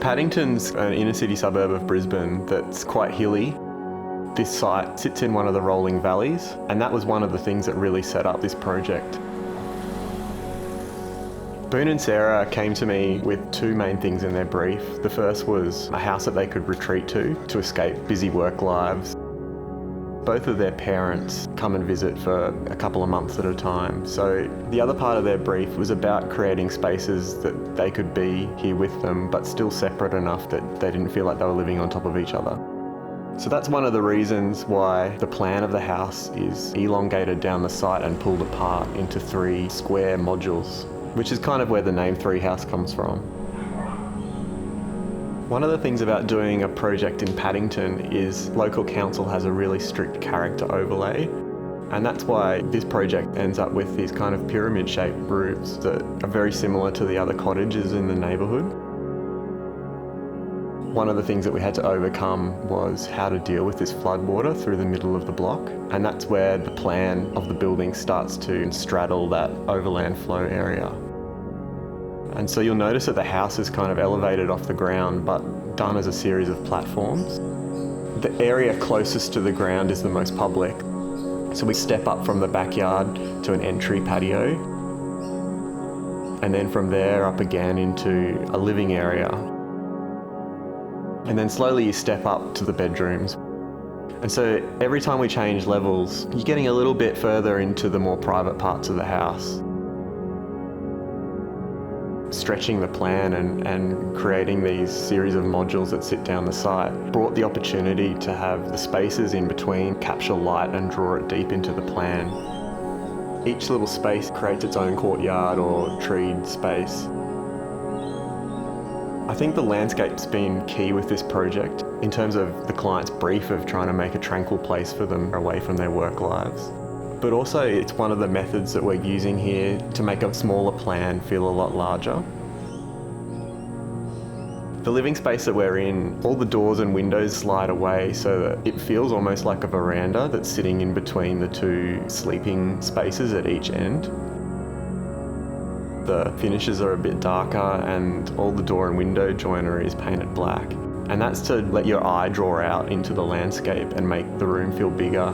Paddington's an inner city suburb of Brisbane that's quite hilly. This site sits in one of the rolling valleys, and that was one of the things that really set up this project. Boone and Sarah came to me with two main things in their brief. The first was a house that they could retreat to escape busy work lives. Both of their parents come and visit for a couple of months at a time. So the other part of their brief was about creating spaces that they could be here with them, but still separate enough that they didn't feel like they were living on top of each other. So that's one of the reasons why the plan of the house is elongated down the site and pulled apart into 3 square modules, which is kind of where the name 3 House comes from. One of the things about doing a project in Paddington is local council has a really strict character overlay, and that's why this project ends up with these kind of pyramid-shaped roofs that are very similar to the other cottages in the neighbourhood. One of the things that we had to overcome was how to deal with this floodwater through the middle of the block, and that's where the plan of the building starts to straddle that overland flow area. And so you'll notice that the house is kind of elevated off the ground, but done as a series of platforms. The area closest to the ground is the most public. So we step up from the backyard to an entry patio, and then from there up again into a living area. And then slowly you step up to the bedrooms. And so every time we change levels, you're getting a little bit further into the more private parts of the house. Stretching the plan and creating these series of modules that sit down the site brought the opportunity to have the spaces in between capture light and draw it deep into the plan. Each little space creates its own courtyard or treed space. I think the landscape's been key with this project in terms of the client's brief of trying to make a tranquil place for them away from their work lives. But also it's one of the methods that we're using here to make a smaller plan feel a lot larger. The living space that we're in, all the doors and windows slide away so that it feels almost like a veranda that's sitting in between the 2 sleeping spaces at each end. The finishes are a bit darker and all the door and window joinery is painted black. And that's to let your eye draw out into the landscape and make the room feel bigger.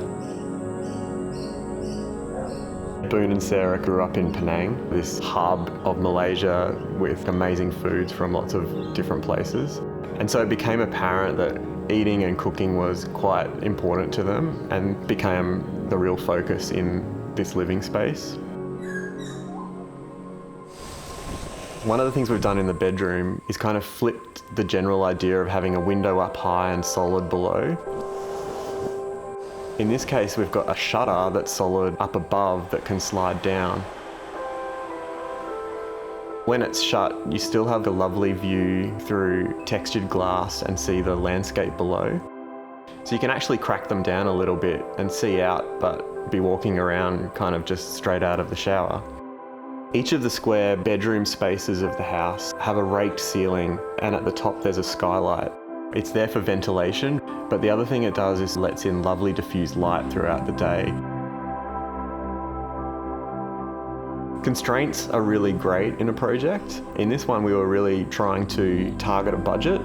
Boone and Sarah grew up in Penang, this hub of Malaysia with amazing foods from lots of different places. And so it became apparent that eating and cooking was quite important to them and became the real focus in this living space. One of the things we've done in the bedroom is kind of flipped the general idea of having a window up high and solid below. In this case, we've got a shutter that's solid up above that can slide down. When it's shut, you still have a lovely view through textured glass and see the landscape below. So you can actually crack them down a little bit and see out, but be walking around kind of just straight out of the shower. Each of the square bedroom spaces of the house have a raked ceiling, and at the top there's a skylight. It's there for ventilation, but the other thing it does is lets in lovely diffused light throughout the day. Constraints are really great in a project. In this one, we were really trying to target a budget.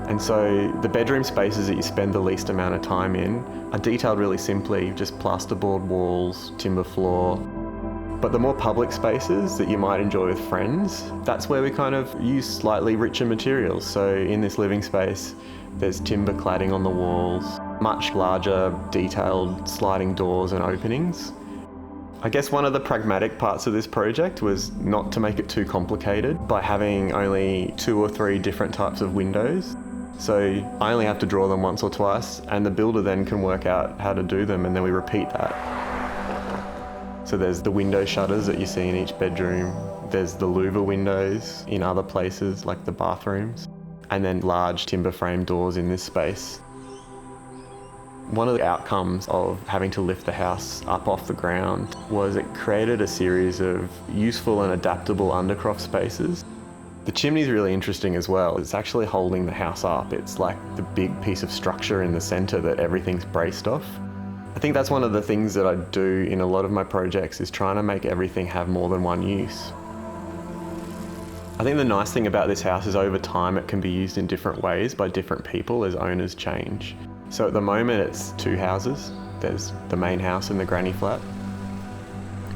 And so the bedroom spaces that you spend the least amount of time in are detailed really simply, just plasterboard walls, timber floor. But the more public spaces that you might enjoy with friends, that's where we kind of use slightly richer materials. So in this living space, there's timber cladding on the walls, much larger detailed sliding doors and openings. I guess one of the pragmatic parts of this project was not to make it too complicated by having only 2 or 3 different types of windows. So I only have to draw them once or twice, and the builder then can work out how to do them, and then we repeat that. So there's the window shutters that you see in each bedroom. There's the louver windows in other places like the bathrooms, and then large timber frame doors in this space. One of the outcomes of having to lift the house up off the ground was it created a series of useful and adaptable undercroft spaces. The chimney's really interesting as well. It's actually holding the house up. It's like the big piece of structure in the centre that everything's braced off. I think that's one of the things that I do in a lot of my projects is trying to make everything have more than one use. I think the nice thing about this house is over time it can be used in different ways by different people as owners change. So at the moment it's two houses. There's the main house and the granny flat.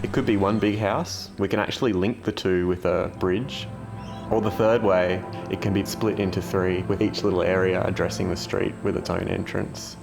It could be one big house. We can actually link the two with a bridge. Or the third way, it can be split into three with each little area addressing the street with its own entrance.